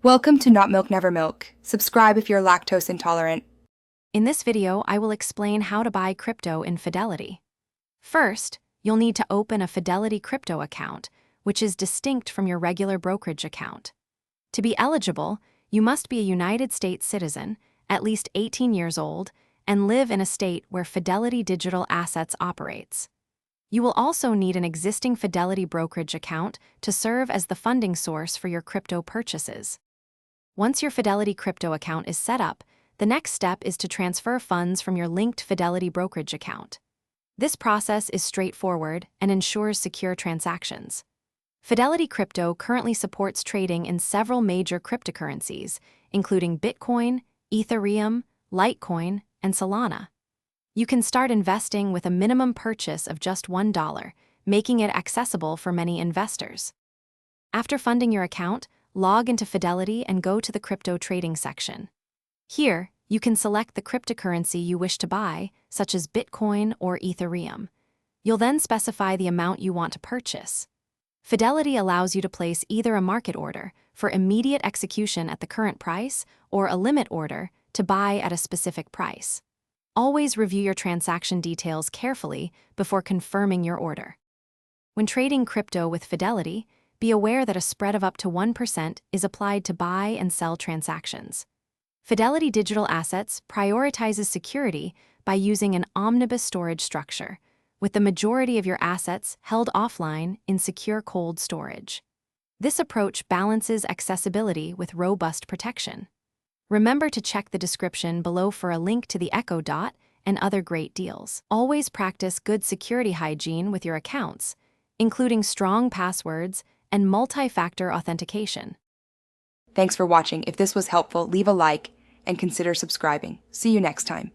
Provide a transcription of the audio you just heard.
Welcome to Not Milk Never Milk. Subscribe if you're lactose intolerant. In this video, I will explain how to buy crypto in Fidelity. First, you'll need to open a Fidelity crypto account, which is distinct from your regular brokerage account. To be eligible, you must be a United States citizen, at least 18 years old, and live in a state where Fidelity Digital Assets operates. You will also need an existing Fidelity brokerage account to serve as the funding source for your crypto purchases. Once your Fidelity crypto account is set up, the next step is to transfer funds from your linked Fidelity brokerage account. This process is straightforward and ensures secure transactions. Fidelity Crypto currently supports trading in several major cryptocurrencies, including Bitcoin, Ethereum, Litecoin, and Solana. You can start investing with a minimum purchase of just $1, making it accessible for many investors. After funding your account, log into Fidelity and go to the crypto trading section. Here, you can select the cryptocurrency you wish to buy, such as Bitcoin or Ethereum. You'll then specify the amount you want to purchase. Fidelity allows you to place either a market order for immediate execution at the current price or a limit order to buy at a specific price. Always review your transaction details carefully before confirming your order. When trading crypto with Fidelity, be aware that a spread of up to 1% is applied to buy and sell transactions. Fidelity Digital Assets prioritizes security by using an omnibus storage structure, with the majority of your assets held offline in secure cold storage. This approach balances accessibility with robust protection. Remember to check the description below for a link to the Echo Dot and other great deals. Always practice good security hygiene with your accounts, including strong passwords and multi-factor authentication. Thanks for watching. If this was helpful, leave a like and consider subscribing. See you next time.